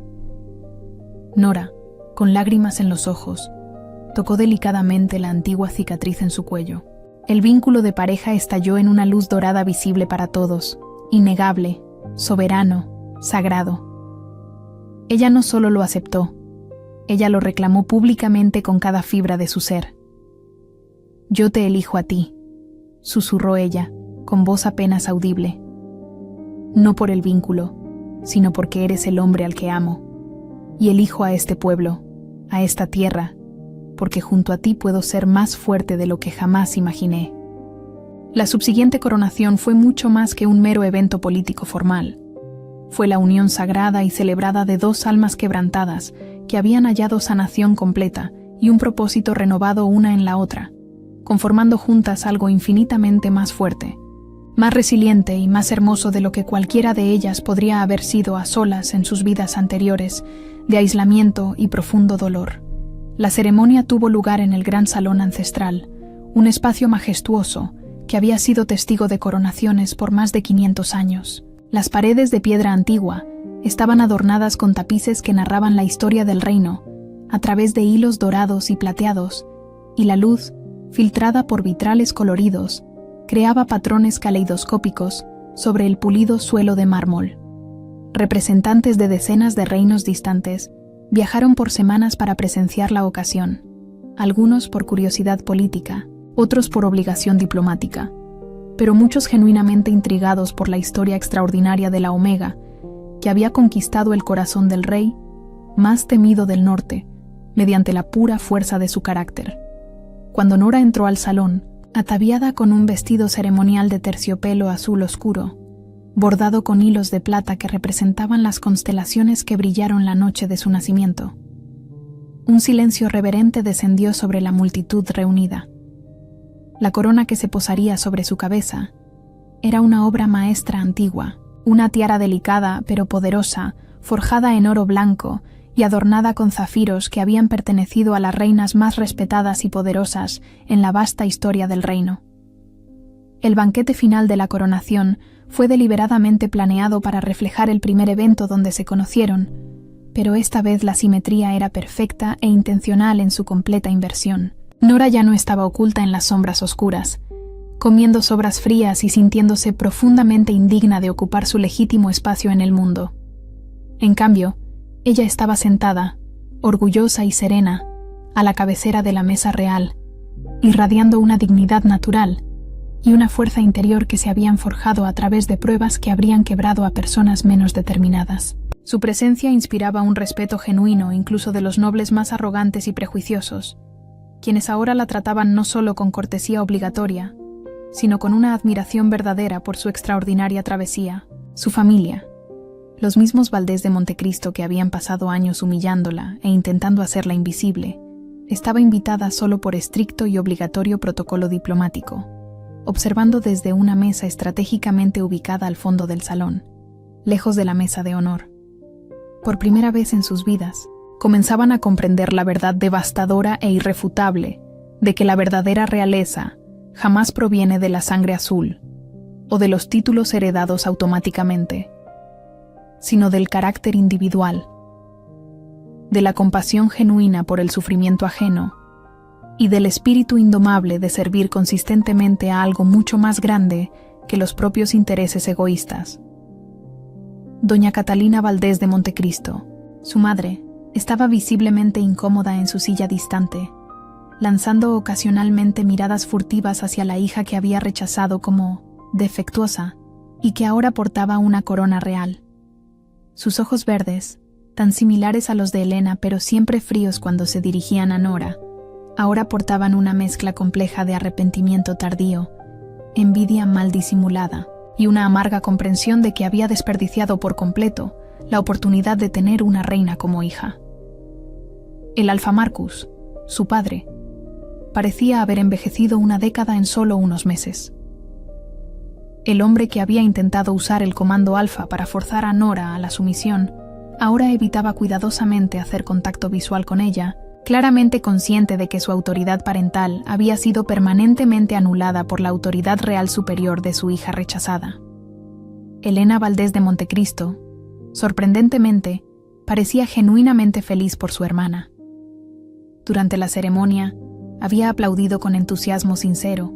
Nora, Con lágrimas en los ojos, tocó delicadamente la antigua cicatriz en su cuello. El vínculo de pareja estalló en una luz dorada visible para todos, innegable, soberano, sagrado. Ella no solo lo aceptó, ella lo reclamó públicamente con cada fibra de su ser. «Yo te elijo a ti», susurró ella, con voz apenas audible. «No por el vínculo, sino porque eres el hombre al que amo. Y elijo a este pueblo, a esta tierra, porque junto a ti puedo ser más fuerte de lo que jamás imaginé». La subsiguiente coronación fue mucho más que un mero evento político formal. Fue la unión sagrada y celebrada de dos almas quebrantadas que habían hallado sanación completa y un propósito renovado una en la otra, conformando juntas algo infinitamente más fuerte, más resiliente y más hermoso de lo que cualquiera de ellas podría haber sido a solas en sus vidas anteriores, de aislamiento y profundo dolor. La ceremonia tuvo lugar en el gran salón ancestral, un espacio majestuoso que había sido testigo de coronaciones por más de 500 años. Las paredes de piedra antigua estaban adornadas con tapices que narraban la historia del reino, a través de hilos dorados y plateados, y la luz, filtrada por vitrales coloridos, creaba patrones caleidoscópicos sobre el pulido suelo de mármol. Representantes de decenas de reinos distantes viajaron por semanas para presenciar la ocasión, algunos por curiosidad política, otros por obligación diplomática, pero muchos genuinamente intrigados por la historia extraordinaria de la Omega, que había conquistado el corazón del rey más temido del norte, mediante la pura fuerza de su carácter. Cuando Nora entró al salón, ataviada con un vestido ceremonial de terciopelo azul oscuro, bordado con hilos de plata que representaban las constelaciones que brillaron la noche de su nacimiento, un silencio reverente descendió sobre la multitud reunida. La corona que se posaría sobre su cabeza era una obra maestra antigua, una tiara delicada pero poderosa, forjada en oro blanco y adornada con zafiros que habían pertenecido a las reinas más respetadas y poderosas en la vasta historia del reino. El banquete final de la coronación fue deliberadamente planeado para reflejar el primer evento donde se conocieron, pero esta vez la simetría era perfecta e intencional en su completa inversión. Nora ya no estaba oculta en las sombras oscuras, comiendo sobras frías y sintiéndose profundamente indigna de ocupar su legítimo espacio en el mundo. En cambio, ella estaba sentada, orgullosa y serena, a la cabecera de la mesa real, irradiando una dignidad natural y una fuerza interior que se habían forjado a través de pruebas que habrían quebrado a personas menos determinadas. Su presencia inspiraba un respeto genuino incluso de los nobles más arrogantes y prejuiciosos, quienes ahora la trataban no solo con cortesía obligatoria, sino con una admiración verdadera por su extraordinaria travesía. Su familia, los mismos Valdés de Montecristo que habían pasado años humillándola e intentando hacerla invisible, estaba invitada solo por estricto y obligatorio protocolo diplomático, observando desde una mesa estratégicamente ubicada al fondo del salón, lejos de la mesa de honor. Por primera vez en sus vidas, comenzaban a comprender la verdad devastadora e irrefutable de que la verdadera realeza jamás proviene de la sangre azul o de los títulos heredados automáticamente, sino del carácter individual, de la compasión genuina por el sufrimiento ajeno y del espíritu indomable de servir consistentemente a algo mucho más grande que los propios intereses egoístas. Doña Catalina Valdés de Montecristo, su madre, estaba visiblemente incómoda en su silla distante, lanzando ocasionalmente miradas furtivas hacia la hija que había rechazado como defectuosa y que ahora portaba una corona real. Sus ojos verdes, tan similares a los de Elena pero siempre fríos cuando se dirigían a Nora, ahora portaban una mezcla compleja de arrepentimiento tardío, envidia mal disimulada y una amarga comprensión de que había desperdiciado por completo la oportunidad de tener una reina como hija. El Alfa Marcus, su padre, parecía haber envejecido una década en solo unos meses. El hombre que había intentado usar el comando Alfa para forzar a Nora a la sumisión, ahora evitaba cuidadosamente hacer contacto visual con ella, claramente consciente de que su autoridad parental había sido permanentemente anulada por la autoridad real superior de su hija rechazada. Elena Valdés de Montecristo, sorprendentemente, parecía genuinamente feliz por su hermana. Durante la ceremonia, había aplaudido con entusiasmo sincero,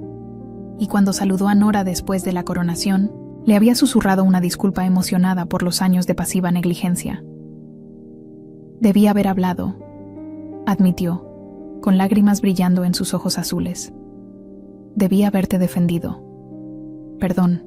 y cuando saludó a Nora después de la coronación, le había susurrado una disculpa emocionada por los años de pasiva negligencia. Debí haber hablado, admitió, con lágrimas brillando en sus ojos azules. Debí haberte defendido. Perdón.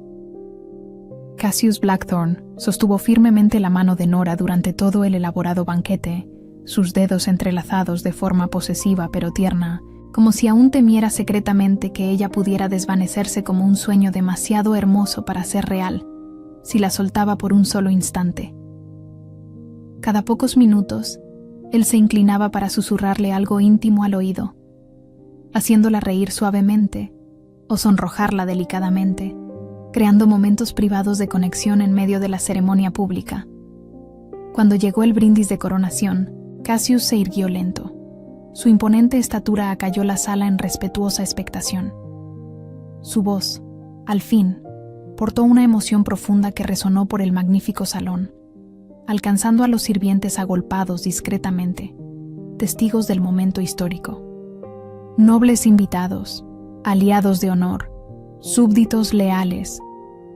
Cassius Blackthorne sostuvo firmemente la mano de Nora durante todo el elaborado banquete, sus dedos entrelazados de forma posesiva pero tierna, como si aún temiera secretamente que ella pudiera desvanecerse como un sueño demasiado hermoso para ser real, si la soltaba por un solo instante. Cada pocos minutos, él se inclinaba para susurrarle algo íntimo al oído, haciéndola reír suavemente o sonrojarla delicadamente, creando momentos privados de conexión en medio de la ceremonia pública. Cuando llegó el brindis de coronación, Cassius se irguió lento. Su imponente estatura acalló la sala en respetuosa expectación. Su voz, al fin, portó una emoción profunda que resonó por el magnífico salón, alcanzando a los sirvientes agolpados discretamente, testigos del momento histórico. Nobles invitados, aliados de honor, súbditos leales,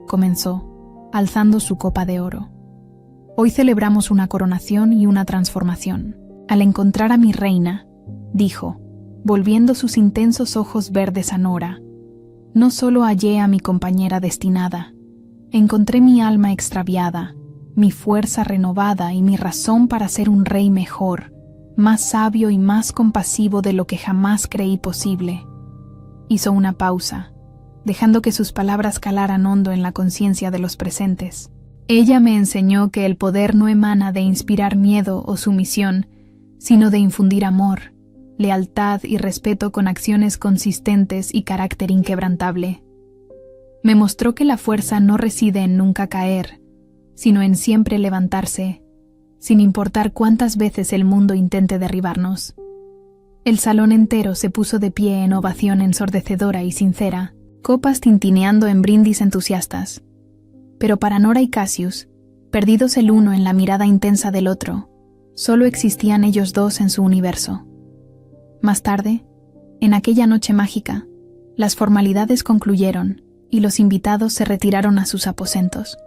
comenzó, alzando su copa de oro. Hoy celebramos una coronación y una transformación. Al encontrar a mi reina, dijo, volviendo sus intensos ojos verdes a Nora, no solo hallé a mi compañera destinada, encontré mi alma extraviada, mi fuerza renovada y mi razón para ser un rey mejor, más sabio y más compasivo de lo que jamás creí posible. Hizo una pausa, dejando que sus palabras calaran hondo en la conciencia de los presentes. Ella me enseñó que el poder no emana de inspirar miedo o sumisión, sino de infundir amor, lealtad y respeto con acciones consistentes y carácter inquebrantable. Me mostró que la fuerza no reside en nunca caer, sino en siempre levantarse, sin importar cuántas veces el mundo intente derribarnos. El salón entero se puso de pie en ovación ensordecedora y sincera, copas tintineando en brindis entusiastas. Pero para Nora y Cassius, perdidos el uno en la mirada intensa del otro, solo existían ellos dos en su universo. Más tarde, en aquella noche mágica, las formalidades concluyeron y los invitados se retiraron a sus aposentos.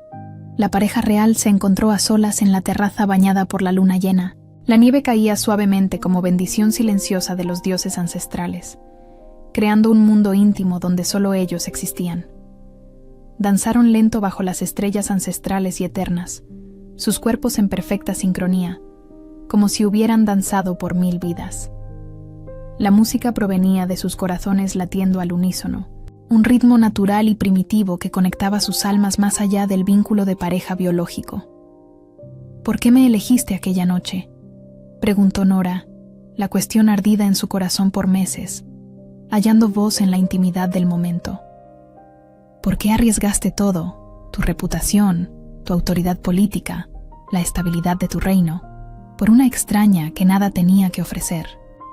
La pareja real se encontró a solas en la terraza bañada por la luna llena. La nieve caía suavemente como bendición silenciosa de los dioses ancestrales, creando un mundo íntimo donde solo ellos existían. Danzaron lento bajo las estrellas ancestrales y eternas, sus cuerpos en perfecta sincronía, como si hubieran danzado por 1000 vidas. La música provenía de sus corazones latiendo al unísono, un ritmo natural y primitivo que conectaba sus almas más allá del vínculo de pareja biológico. ¿Por qué me elegiste aquella noche?, preguntó Nora, la cuestión ardida en su corazón por meses, hallando voz en la intimidad del momento. ¿Por qué arriesgaste todo, tu reputación, tu autoridad política, la estabilidad de tu reino, por una extraña que nada tenía que ofrecer?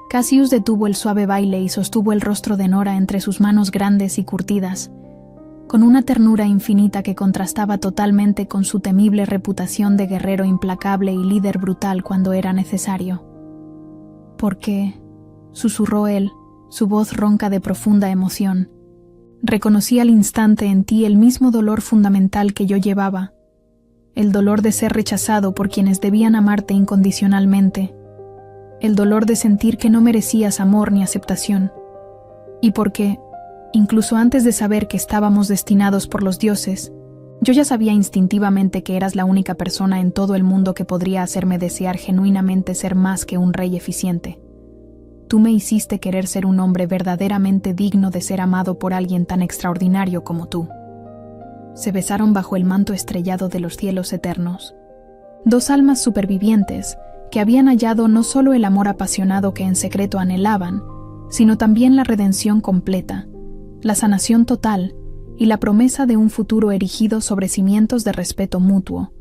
Cassius detuvo el suave baile y sostuvo el rostro de Nora entre sus manos grandes y curtidas, con una ternura infinita que contrastaba totalmente con su temible reputación de guerrero implacable y líder brutal cuando era necesario. «Porque», susurró él, su voz ronca de profunda emoción, «reconocí al instante en ti el mismo dolor fundamental que yo llevaba, el dolor de ser rechazado por quienes debían amarte incondicionalmente, el dolor de sentir que no merecías amor ni aceptación, y porque, incluso antes de saber que estábamos destinados por los dioses, yo ya sabía instintivamente que eras la única persona en todo el mundo que podría hacerme desear genuinamente ser más que un rey eficiente. Tú me hiciste querer ser un hombre verdaderamente digno de ser amado por alguien tan extraordinario como tú». Se besaron bajo el manto estrellado de los cielos eternos. Dos almas supervivientes que habían hallado no solo el amor apasionado que en secreto anhelaban, sino también la redención completa, la sanación total y la promesa de un futuro erigido sobre cimientos de respeto mutuo,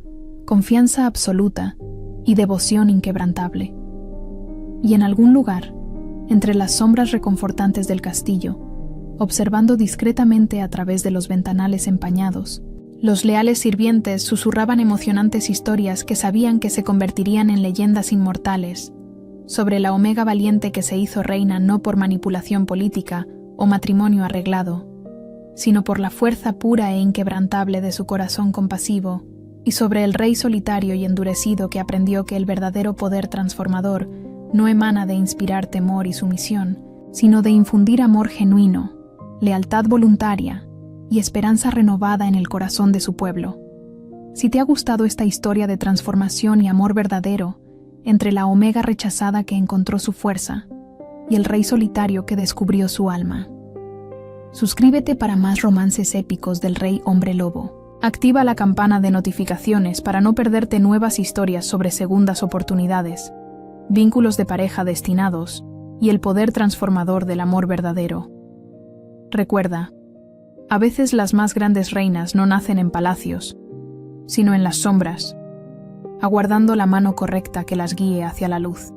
confianza absoluta y devoción inquebrantable. Y en algún lugar, entre las sombras reconfortantes del castillo, observando discretamente a través de los ventanales empañados, los leales sirvientes susurraban emocionantes historias que sabían que se convertirían en leyendas inmortales, sobre la Omega valiente que se hizo reina no por manipulación política o matrimonio arreglado, sino por la fuerza pura e inquebrantable de su corazón compasivo, y sobre el rey solitario y endurecido que aprendió que el verdadero poder transformador no emana de inspirar temor y sumisión, sino de infundir amor genuino, lealtad voluntaria y esperanza renovada en el corazón de su pueblo. Si te ha gustado esta historia de transformación y amor verdadero entre la Omega rechazada que encontró su fuerza y el rey solitario que descubrió su alma, suscríbete para más romances épicos del Rey Hombre Lobo. Activa la campana de notificaciones para no perderte nuevas historias sobre segundas oportunidades, vínculos de pareja destinados y el poder transformador del amor verdadero. Recuerda, a veces las más grandes reinas no nacen en palacios, sino en las sombras, aguardando la mano correcta que las guíe hacia la luz.